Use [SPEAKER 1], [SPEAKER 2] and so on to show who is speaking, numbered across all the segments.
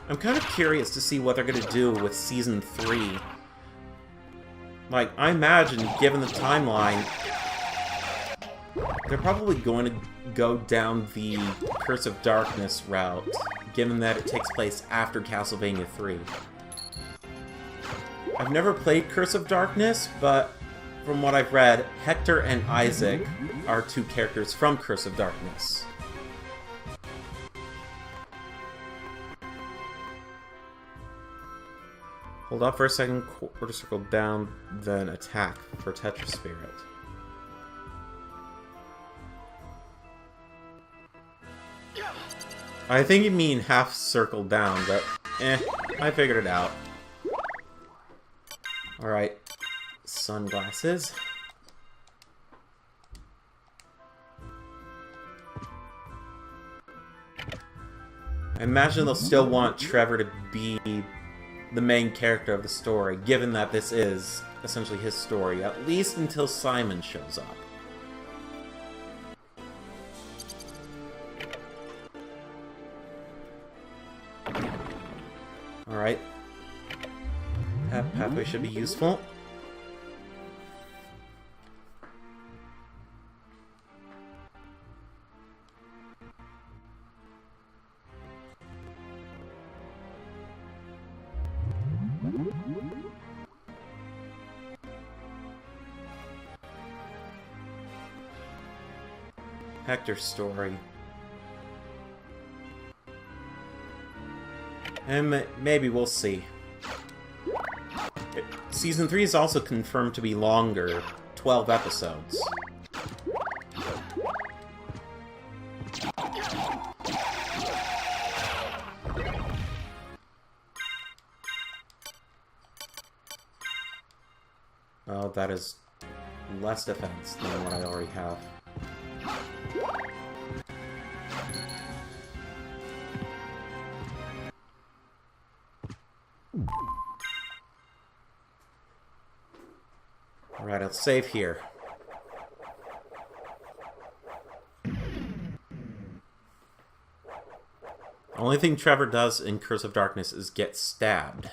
[SPEAKER 1] I'm kind of curious to see what they're going to do with Season 3. Like, I imagine, given the timeline, they're probably going to go down the Curse of Darkness route, given that it takes place after Castlevania 3. I've never played Curse of Darkness, but from what I've read, Hector and Isaac are two characters from Curse of Darkness. Hold up for a second, quarter circle down, then attack for Tetra Spirit. I think you mean half circle down, but I figured it out. Alright, sunglasses. I imagine they'll still want Trevor to be the main character of the story, given that this is essentially his story, at least until Simon shows up. Alright. That pathway should be useful. Hector's story. And maybe we'll see. Season 3 is also confirmed to be longer, 12 episodes. Oh, that is less defense than what I already have. Alright, I'll save here. The only thing Trevor does in Curse of Darkness is get stabbed.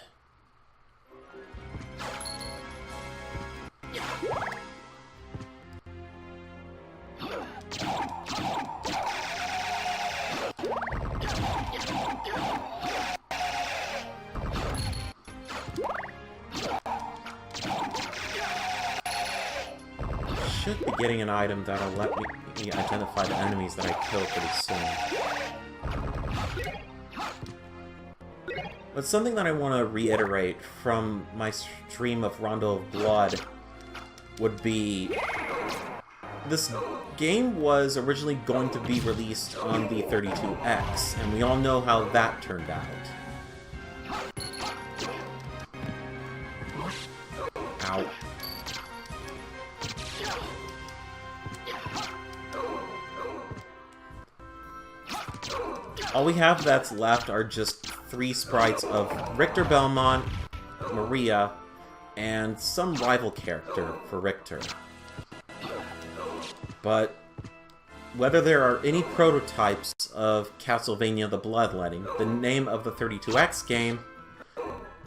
[SPEAKER 1] Should be getting an item that'll let me identify the enemies that I kill pretty soon. But something that I want to reiterate from my stream of Rondo of Blood would be... This game was originally going to be released on the 32X, and we all know how that turned out. Ow. All we have that's left are just 3 sprites of Richter Belmont, Maria, and some rival character for Richter. But whether there are any prototypes of Castlevania the Bloodletting, the name of the 32X game,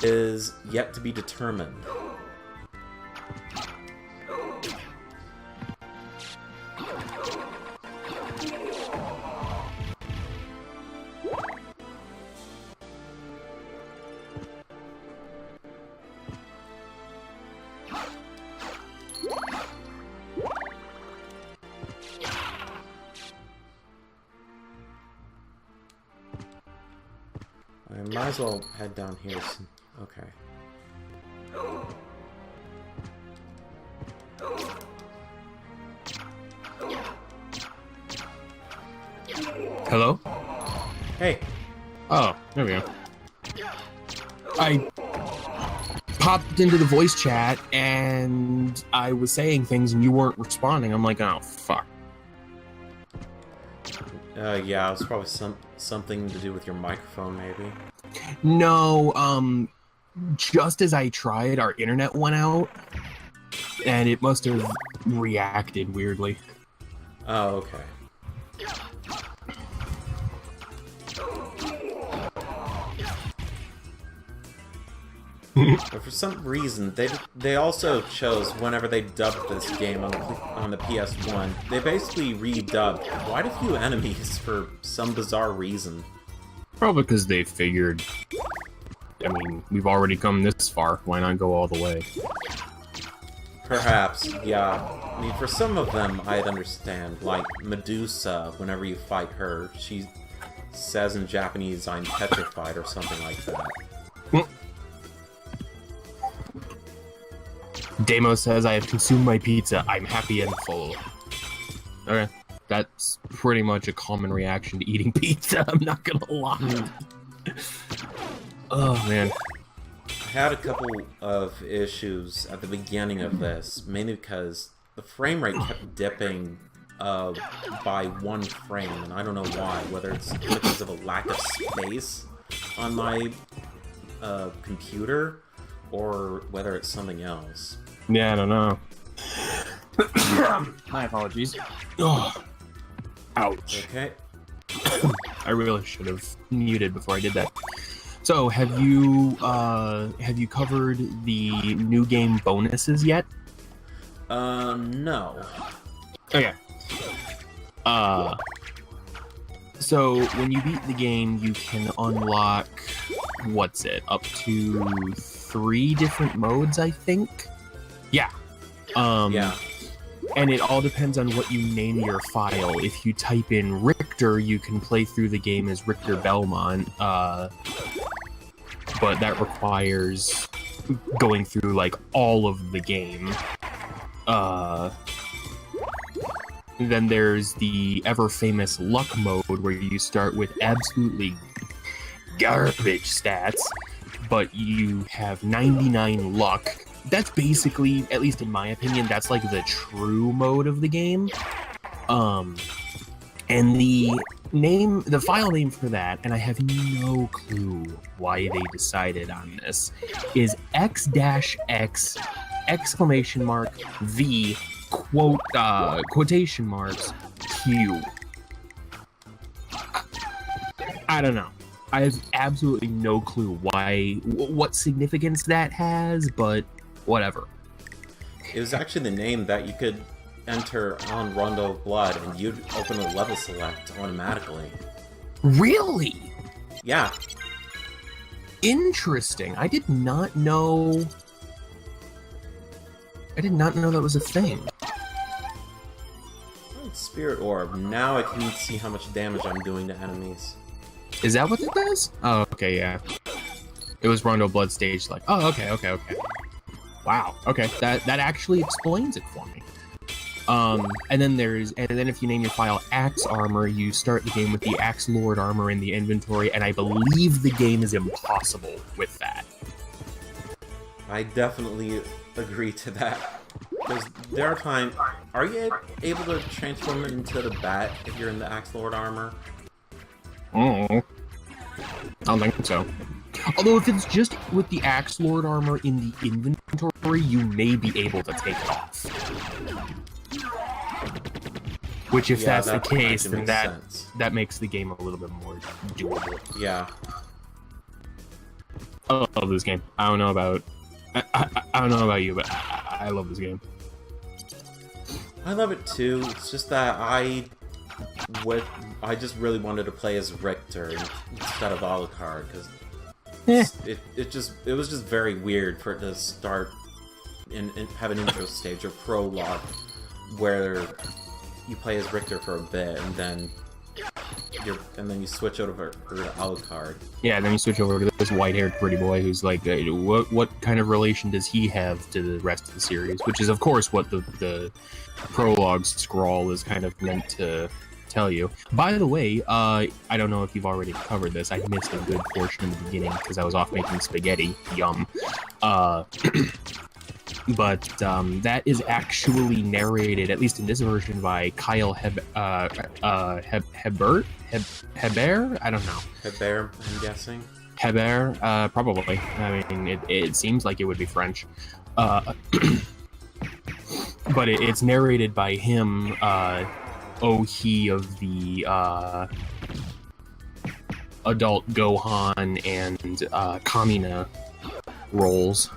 [SPEAKER 1] is yet to be determined. I might as well head down here. Okay.
[SPEAKER 2] Hello?
[SPEAKER 1] Hey.
[SPEAKER 2] Oh, there we go. I popped into the voice chat and I was saying things and you weren't responding. I'm like, oh, fuck.
[SPEAKER 1] Yeah, it was probably something to do with your microphone, maybe.
[SPEAKER 2] No, just as I tried, our internet went out, and it must have reacted weirdly.
[SPEAKER 1] Oh, okay. But for some reason, they also chose, whenever they dubbed this game on the PS1, they basically redubbed quite a few enemies for some bizarre reason.
[SPEAKER 2] Probably because they figured, I mean, we've already come this far, why not go all the way?
[SPEAKER 1] Perhaps, yeah. I mean, for some of them, I'd understand. Like, Medusa, whenever you fight her, she says in Japanese, "I'm petrified," or something like that.
[SPEAKER 2] Demo says, I have consumed my pizza. I'm happy and full. Okay. That's pretty much a common reaction to eating pizza, I'm not gonna lie. Oh, man.
[SPEAKER 1] I had a couple of issues at the beginning of this, mainly because the frame rate kept dipping by 1 frame, and I don't know why, whether it's because of a lack of space on my computer, or whether it's something else.
[SPEAKER 2] Yeah, I don't know. My apologies. Oh. Ouch.
[SPEAKER 1] Okay.
[SPEAKER 2] I really should have muted before I did that. So, have you covered the new game bonuses yet?
[SPEAKER 1] No.
[SPEAKER 2] Okay. So when you beat the game, you can unlock, what's it, up to 3 different modes, I think? Yeah.
[SPEAKER 1] Yeah.
[SPEAKER 2] And it all depends on what you name your file. If you type in Richter, you can play through the game as Richter Belmont, but that requires going through, like, all of the game. Then there's the ever-famous luck mode, where you start with absolutely garbage stats, but you have 99 luck. That's basically, at least in my opinion, that's like the true mode of the game. And the file name for that, and I have no clue why they decided on this, is x-x exclamation mark v quotation marks q. I don't know. I have absolutely no clue what significance that has, but whatever.
[SPEAKER 1] It was actually the name that you could enter on Rondo of Blood, and you'd open a level select automatically.
[SPEAKER 2] Really?
[SPEAKER 1] Yeah.
[SPEAKER 2] Interesting. I did not know that was a thing.
[SPEAKER 1] Spirit Orb. Now I can see how much damage I'm doing to enemies.
[SPEAKER 2] Is that what it does? Oh, okay, yeah. It was Rondo Blood stage, like, oh, okay. Wow, okay, that actually explains it for me. And then if you name your file Axe Armor, you start the game with the Axe Lord armor in the inventory, and I believe the game is impossible with that.
[SPEAKER 1] I definitely agree to that. Because there are times... Are you able to transform it into the bat if you're in the Axe Lord armor?
[SPEAKER 2] I don't think so. Although if it's just with the Axe Lord armor in the inventory, you may be able to take it off. Which, if that's the case, then that makes the game a little bit more doable.
[SPEAKER 1] Yeah.
[SPEAKER 2] I love this game. I don't know about you, but I love this game.
[SPEAKER 1] I love it too. It's just that I just really wanted to play as Richter instead of Alucard, because it was just very weird for it to start and have an intro stage or prologue where you play as Richter for a bit and then you switch over to Alucard.
[SPEAKER 2] Yeah, then you switch over to this white-haired pretty boy who's like, what kind of relation does he have to the rest of the series? Which is, of course, what the prologue scrawl is kind of meant to tell you. By the way, I don't know if you've already covered this. I missed a good portion in the beginning because I was off making spaghetti. Yum. But that is actually narrated, at least in this version, by Kyle Hebert? I don't know.
[SPEAKER 1] Hebert, I'm guessing.
[SPEAKER 2] Hebert, probably. I mean, it seems like it would be French. But it's narrated by him, he of the adult Gohan and Kamina roles.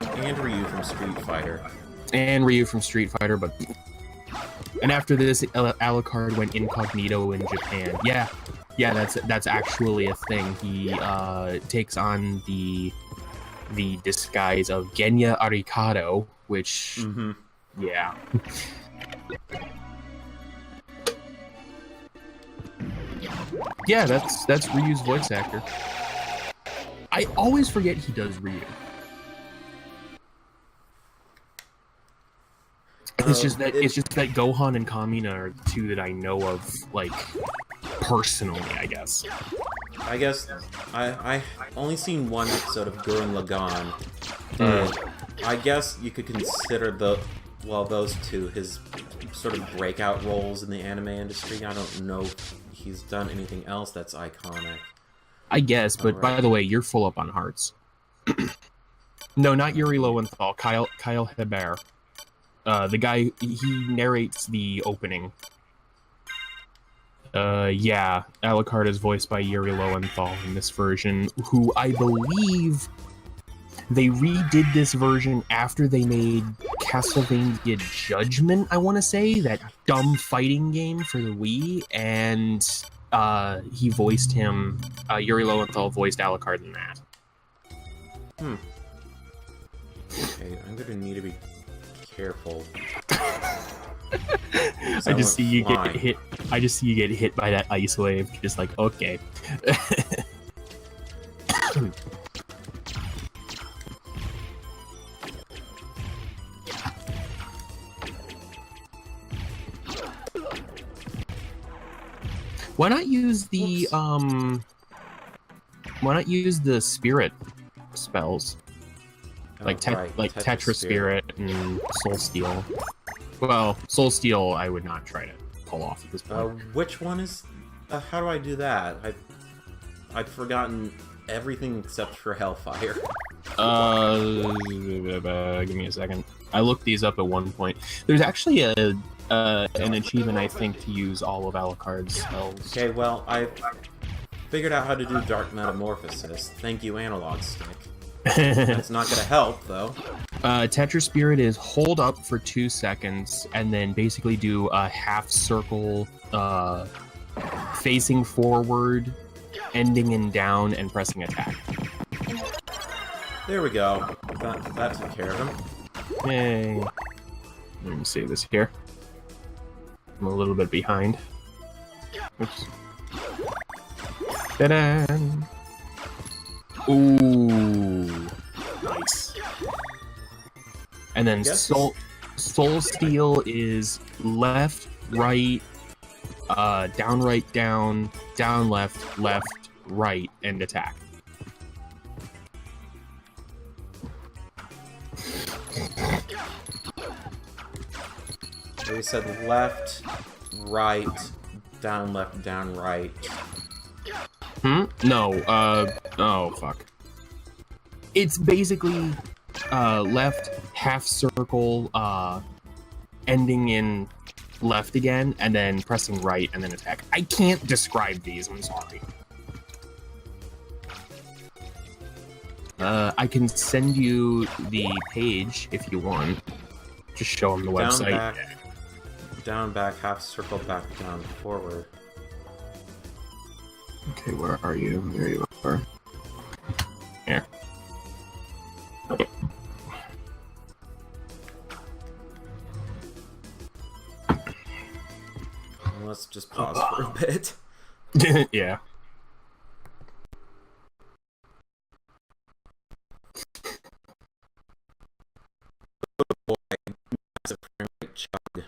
[SPEAKER 1] And Ryu from Street Fighter.
[SPEAKER 2] And Ryu from Street Fighter, but... And after this, Alucard went incognito in Japan. Yeah, that's actually a thing. He takes on the disguise of Genya Arikado, which...
[SPEAKER 1] Mm-hmm.
[SPEAKER 2] Yeah. Yeah, that's Ryu's voice actor. I always forget he does Ryu. It's just that Gohan and Kamina are the two that I know of, like, personally, I guess.
[SPEAKER 1] I only seen one episode of Gurren Lagann. I guess you could consider those two his sort of breakout roles in the anime industry. I don't know if he's done anything else that's iconic.
[SPEAKER 2] I guess, but by the way, you're full up on hearts. No, not Yuri Lowenthal. Kyle Hebert. The guy, he narrates the opening. Yeah, Alucard is voiced by Yuri Lowenthal in this version, who I believe they redid this version after they made Castlevania Judgment, I want to say, that dumb fighting game for the Wii, and he voiced him, Yuri Lowenthal voiced Alucard in that.
[SPEAKER 1] Okay, I'm gonna need to be careful.
[SPEAKER 2] I just see you get hit. I just see you get hit by that ice wave. Just like, okay. Why not use the Why not use the spirit spells? Like Tetra Spirit and Soul Steel. Well, Soul Steel I would not try to pull off at this point.
[SPEAKER 1] Which one is... how do I do that? I've forgotten everything except for Hellfire.
[SPEAKER 2] Give me a second. I looked these up at one point. There's actually an achievement, I think, to use all of Alucard's spells.
[SPEAKER 1] Okay, well, I figured out how to do Dark Metamorphosis. Thank you, Analog Stick. That's not gonna help, though.
[SPEAKER 2] Tetra Spirit is hold up for 2 seconds, and then basically do a half circle, facing forward, ending in down, and pressing attack.
[SPEAKER 1] There we go. That took care of him.
[SPEAKER 2] Yay. Let me save this here. I'm a little bit behind. Oops. Ta-da! Ooh, nice. And then Soul Steel is left, right, down, right, down, down, left, left, right, and attack.
[SPEAKER 1] So we said left, right, down, right.
[SPEAKER 2] No, oh, fuck. It's basically, left, half circle, ending in left again, and then pressing right, and then attack. I can't describe these, I'm sorry. I can send you the page if you want. Just show them the website.
[SPEAKER 1] Down, back, half circle, back, down, forward.
[SPEAKER 2] Okay, where are you? There you are. Here.
[SPEAKER 1] Let's just pause for a bit.
[SPEAKER 2] Yeah.
[SPEAKER 1] Boy, massive frame rate chug.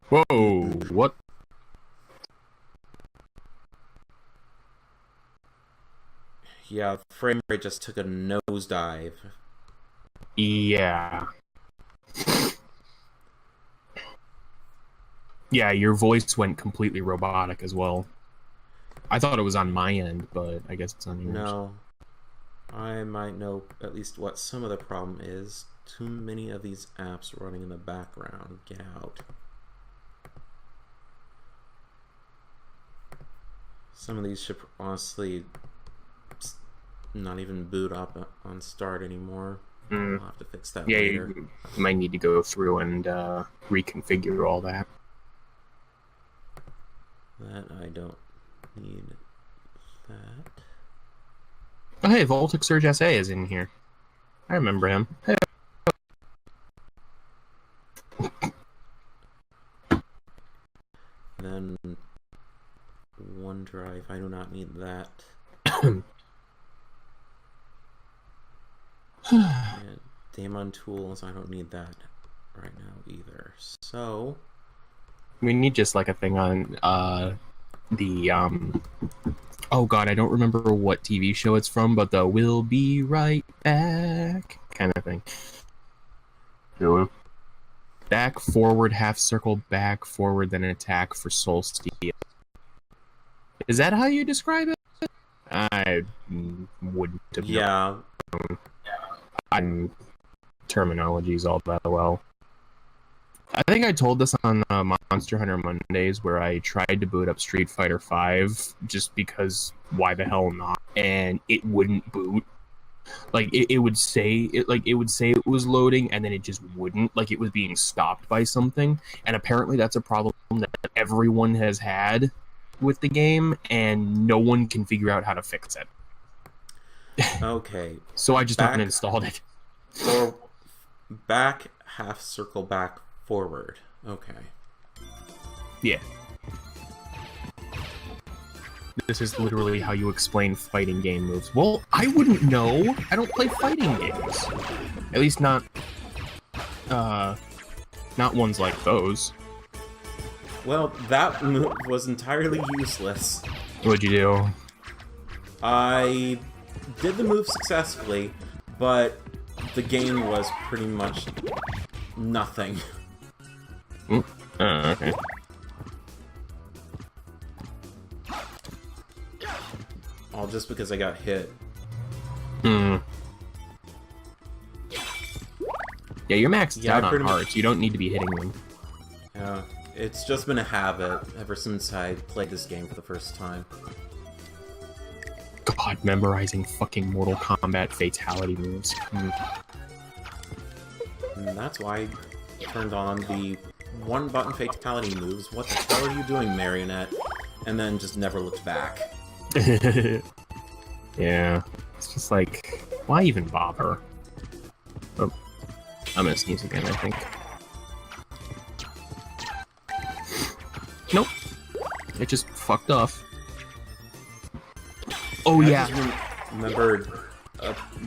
[SPEAKER 2] Whoa, what?
[SPEAKER 1] Yeah, frame rate just took a nosedive.
[SPEAKER 2] Yeah. Yeah, your voice went completely robotic as well. I thought it was on my end, but I guess it's on yours.
[SPEAKER 1] No. I might know at least what some of the problem is. Too many of these apps running in the background. Get out. Some of these should honestly not even boot up on start anymore. I'll have to fix that
[SPEAKER 2] Yeah,
[SPEAKER 1] later.
[SPEAKER 2] you might need to go through and reconfigure all that.
[SPEAKER 1] That I don't need that.
[SPEAKER 2] Oh, hey, Voltic Surge SA is in here. I remember him. Hey.
[SPEAKER 1] Then OneDrive, I do not need that. And Daemon Tools, I don't need that right now either. So
[SPEAKER 2] We need just like a thing on the oh god, I don't remember what TV show it's from, but the "We'll be right back" kind of thing. Back, forward, half circle, back, forward, then an attack for Soul Steal. Is that how you describe it? I wouldn't have known. I'm terminologies all that well. I think I told this on Monster Hunter Mondays, where I tried to boot up Street Fighter V just because why the hell not, and it wouldn't boot. Like it would say it was loading, and then it just wouldn't. Like it was being stopped by something, and apparently that's a problem that everyone has had with the game, and no one can figure out how to fix it.
[SPEAKER 1] okay.
[SPEAKER 2] So I just uninstalled it.
[SPEAKER 1] Or back, half circle, back, forward. Okay.
[SPEAKER 2] Yeah. This is literally how you explain fighting game moves. Well, I wouldn't know. I don't play fighting games. At least not ones like those.
[SPEAKER 1] Well, that move was entirely useless.
[SPEAKER 2] What'd you do?
[SPEAKER 1] I did the move successfully, but the game was pretty much nothing.
[SPEAKER 2] Okay.
[SPEAKER 1] All just because I got hit.
[SPEAKER 2] Yeah, you're maxed out on
[SPEAKER 1] pretty
[SPEAKER 2] hearts. You don't need to be hitting them.
[SPEAKER 1] Yeah, it's just been a habit ever since I played this game for the first time.
[SPEAKER 2] God, memorizing fucking Mortal Kombat fatality moves.
[SPEAKER 1] And that's why I turned on the one-button fatality moves. What the hell are you doing, Marionette? And then just never looked back.
[SPEAKER 2] Yeah, it's just like, why even bother? Oh, I'm gonna sneeze again, I think. Nope. It just fucked off. Oh, yeah.
[SPEAKER 1] I just remembered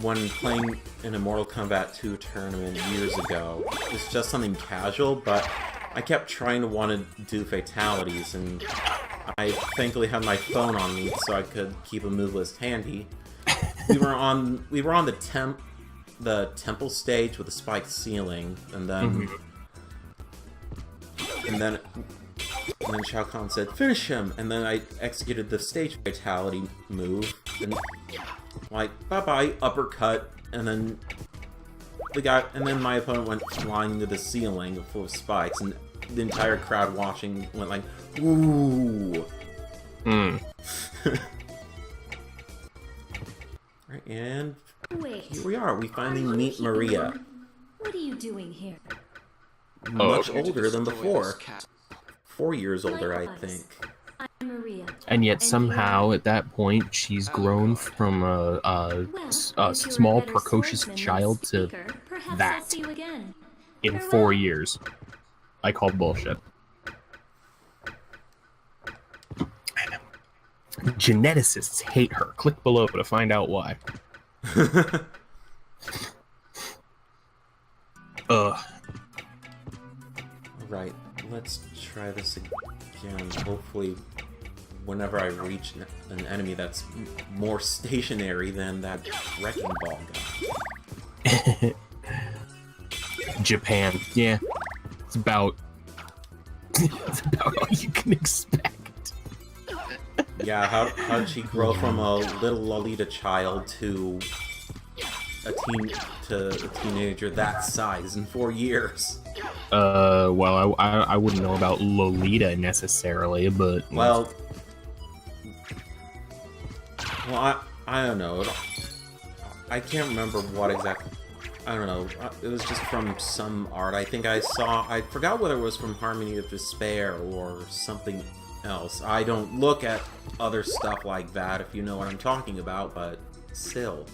[SPEAKER 1] when playing in a Mortal Kombat 2 tournament years ago. It's just something casual, but I kept trying to want to do fatalities, and I thankfully had my phone on me so I could keep a move list handy. We were on the temple stage with a spiked ceiling, and then Shao Kahn said, "Finish him!" And then I executed the stage fatality move, and like, bye-bye, uppercut, and then my opponent went flying into the ceiling full of spikes, and the entire crowd watching went like, "Ooh!" Right, and here we are. We finally meet Maria.
[SPEAKER 3] What are you doing here?
[SPEAKER 1] Much older than before. 4 years older, I think.
[SPEAKER 3] I'm Maria.
[SPEAKER 2] And yet somehow, at that point, she's grown from a small, precocious child to that in 4 years. I call bullshit. Geneticists hate her. Click below to find out why.
[SPEAKER 1] Right, let's try this again. Hopefully, whenever I reach an enemy that's more stationary than that wrecking ball guy.
[SPEAKER 2] Japan. Yeah. It's about all you can expect.
[SPEAKER 1] Yeah, how did she grow from a little Lolita child to a teenager that size in 4 years?
[SPEAKER 2] Well, I wouldn't know about Lolita necessarily, but...
[SPEAKER 1] Well, I don't know. I can't remember what exactly. I don't know. It was just from some art. I think I saw. I forgot whether it was from Harmony of Despair or something else. I don't look at other stuff like that, if you know what I'm talking about, but still.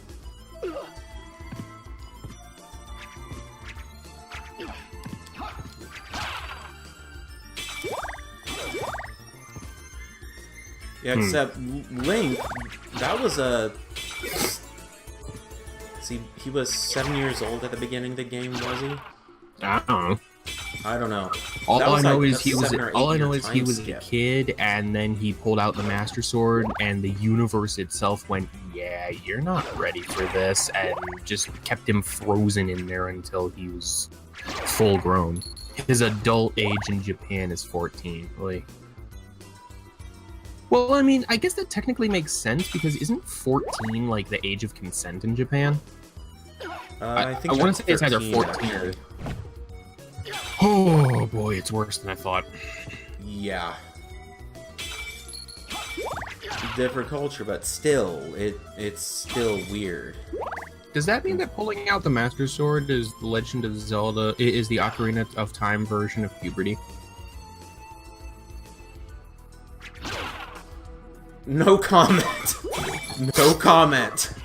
[SPEAKER 1] Yeah, except Link, that was a... See, he was 7 years old at the beginning of the game, was he?
[SPEAKER 2] I don't know.
[SPEAKER 1] I don't know.
[SPEAKER 2] All I know is he
[SPEAKER 1] he
[SPEAKER 2] was a kid, and then he pulled out the Master Sword, and the universe itself went, "Yeah, you're not ready for this," and just kept him frozen in there until he was full grown. His adult age in Japan is 14. Like, well, I mean, I guess that technically makes sense because isn't 14 like the age of consent in Japan?
[SPEAKER 1] I think
[SPEAKER 2] I want to say it's either
[SPEAKER 1] 13,
[SPEAKER 2] 14 or...
[SPEAKER 1] actually.
[SPEAKER 2] Oh boy, it's worse than I thought.
[SPEAKER 1] Yeah. Different culture, but still, it's still weird.
[SPEAKER 2] Does that mean that pulling out the Master Sword is the Legend of Zelda, is the Ocarina of Time version of puberty?
[SPEAKER 1] No comment. No comment.